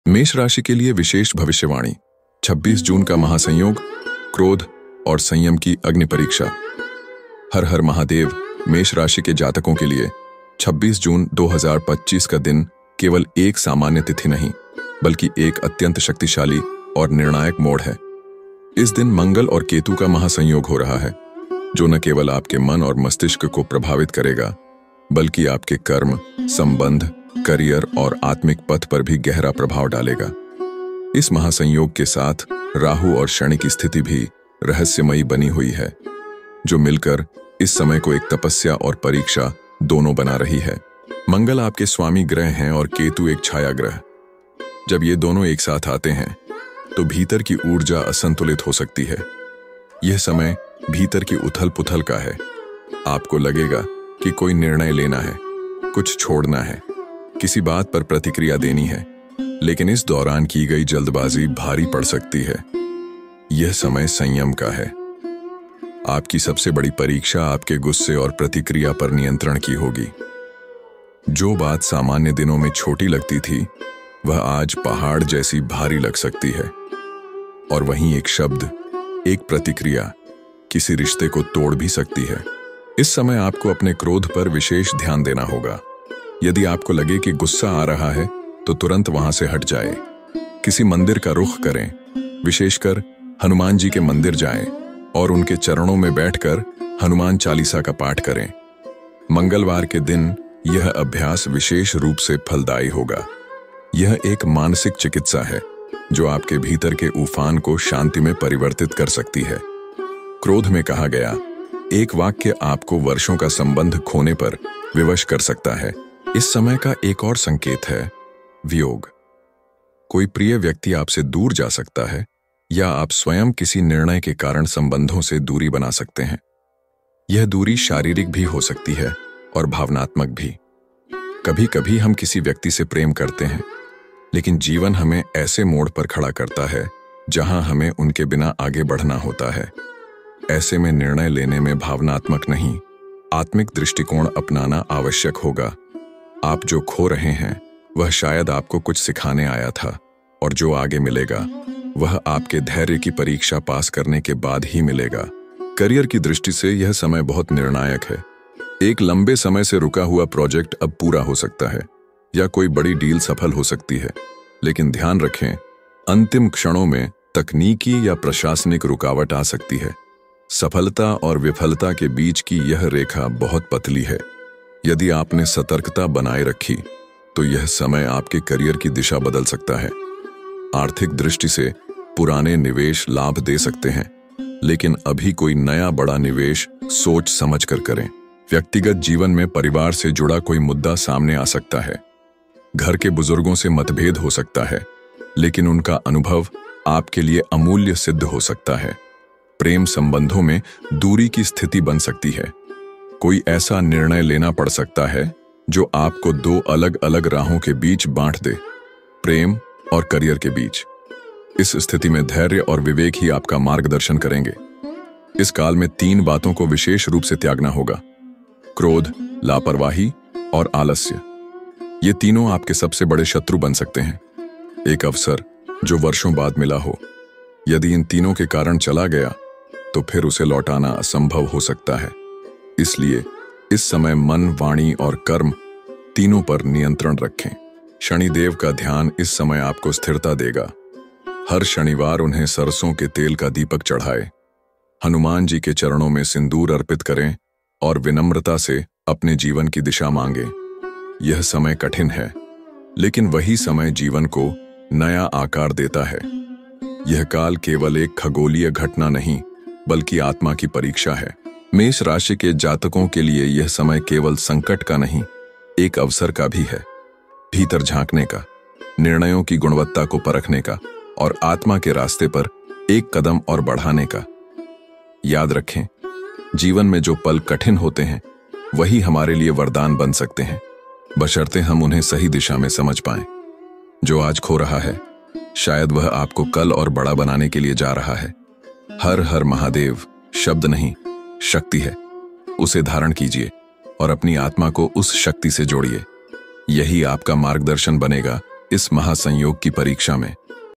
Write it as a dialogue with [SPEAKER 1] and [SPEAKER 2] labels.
[SPEAKER 1] मेष राशि के लिए विशेष भविष्यवाणी। 26 जून का महासंयोग, क्रोध और संयम की अग्नि परीक्षा। हर हर महादेव। मेष राशि के जातकों के लिए 26 जून 2025 का दिन केवल एक सामान्य तिथि नहीं, बल्कि एक अत्यंत शक्तिशाली और निर्णायक मोड़ है। इस दिन मंगल और केतु का महासंयोग हो रहा है, जो न केवल आपके मन और मस्तिष्क को प्रभावित करेगा, बल्कि आपके कर्म, संबंध, करियर और आत्मिक पथ पर भी गहरा प्रभाव डालेगा। इस महासंयोग के साथ राहु और शनि की स्थिति भी रहस्यमयी बनी हुई है, जो मिलकर इस समय को एक तपस्या और परीक्षा दोनों बना रही है। मंगल आपके स्वामी ग्रह हैं और केतु एक छाया ग्रह। जब ये दोनों एक साथ आते हैं तो भीतर की ऊर्जा असंतुलित हो सकती है। यह समय भीतर की उथल पुथल का है। आपको लगेगा कि कोई निर्णय लेना है, कुछ छोड़ना है, किसी बात पर प्रतिक्रिया देनी है, लेकिन इस दौरान की गई जल्दबाजी भारी पड़ सकती है। यह समय संयम का है। आपकी सबसे बड़ी परीक्षा आपके गुस्से और प्रतिक्रिया पर नियंत्रण की होगी। जो बात सामान्य दिनों में छोटी लगती थी, वह आज पहाड़ जैसी भारी लग सकती है। और वहीं एक शब्द, एक प्रतिक्रिया किसी रिश्ते को तोड़ भी सकती है। इस समय आपको अपने क्रोध पर विशेष ध्यान देना होगा। यदि आपको लगे कि गुस्सा आ रहा है, तो तुरंत वहां से हट जाए। किसी मंदिर का रुख करें, विशेषकर हनुमान जी के मंदिर जाएं और उनके चरणों में बैठकर हनुमान चालीसा का पाठ करें। मंगलवार के दिन यह अभ्यास विशेष रूप से फलदायी होगा। यह एक मानसिक चिकित्सा है, जो आपके भीतर के उफान को शांति में परिवर्तित कर सकती है। क्रोध में कहा गया एक वाक्य आपको वर्षों का संबंध खोने पर विवश कर सकता है। इस समय का एक और संकेत है वियोग। कोई प्रिय व्यक्ति आपसे दूर जा सकता है, या आप स्वयं किसी निर्णय के कारण संबंधों से दूरी बना सकते हैं। यह दूरी शारीरिक भी हो सकती है और भावनात्मक भी। कभी कभी हम किसी व्यक्ति से प्रेम करते हैं, लेकिन जीवन हमें ऐसे मोड़ पर खड़ा करता है जहां हमें उनके बिना आगे बढ़ना होता है। ऐसे में निर्णय लेने में भावनात्मक नहीं, आत्मिक दृष्टिकोण अपनाना आवश्यक होगा। आप जो खो रहे हैं वह शायद आपको कुछ सिखाने आया था, और जो आगे मिलेगा वह आपके धैर्य की परीक्षा पास करने के बाद ही मिलेगा। करियर की दृष्टि से यह समय बहुत निर्णायक है। एक लंबे समय से रुका हुआ प्रोजेक्ट अब पूरा हो सकता है, या कोई बड़ी डील सफल हो सकती है। लेकिन ध्यान रखें, अंतिम क्षणों में तकनीकी या प्रशासनिक रुकावट आ सकती है। सफलता और विफलता के बीच की यह रेखा बहुत पतली है। यदि आपने सतर्कता बनाए रखी, तो यह समय आपके करियर की दिशा बदल सकता है। आर्थिक दृष्टि से पुराने निवेश लाभ दे सकते हैं, लेकिन अभी कोई नया बड़ा निवेश सोच समझ कर करें। व्यक्तिगत जीवन में परिवार से जुड़ा कोई मुद्दा सामने आ सकता है। घर के बुजुर्गों से मतभेद हो सकता है, लेकिन उनका अनुभव आपके लिए अमूल्य सिद्ध हो सकता है। प्रेम संबंधों में दूरी की स्थिति बन सकती है। कोई ऐसा निर्णय लेना पड़ सकता है जो आपको दो अलग अलग राहों के बीच बांट दे, प्रेम और करियर के बीच। इस स्थिति में धैर्य और विवेक ही आपका मार्गदर्शन करेंगे। इस काल में 3 बातों को विशेष रूप से त्यागना होगा: क्रोध, लापरवाही और आलस्य। ये तीनों आपके सबसे बड़े शत्रु बन सकते हैं। एक अवसर जो वर्षों बाद मिला हो, यदि इन तीनों के कारण चला गया, तो फिर उसे लौटाना असंभव हो सकता है। इसलिए इस समय मन, वाणी और कर्म तीनों पर नियंत्रण रखें। शनिदेव का ध्यान इस समय आपको स्थिरता देगा। हर शनिवार उन्हें सरसों के तेल का दीपक चढ़ाएं। हनुमान जी के चरणों में सिंदूर अर्पित करें और विनम्रता से अपने जीवन की दिशा मांगें। यह समय कठिन है, लेकिन वही समय जीवन को नया आकार देता है। यह काल केवल एक खगोलीय घटना नहीं, बल्कि आत्मा की परीक्षा है। मेष राशि के जातकों के लिए यह समय केवल संकट का नहीं, एक अवसर का भी है। भीतर झांकने का, निर्णयों की गुणवत्ता को परखने का और आत्मा के रास्ते पर एक कदम और बढ़ाने का। याद रखें, जीवन में जो पल कठिन होते हैं, वही हमारे लिए वरदान बन सकते हैं, बशर्ते हम उन्हें सही दिशा में समझ पाएं। जो आज खो रहा है, शायद वह आपको कल और बड़ा बनाने के लिए जा रहा है। हर हर महादेव शब्द नहीं, शक्ति है। उसे धारण कीजिए और अपनी आत्मा को उस शक्ति से जोड़िए। यही आपका मार्गदर्शन बनेगा इस महासंयोग की परीक्षा में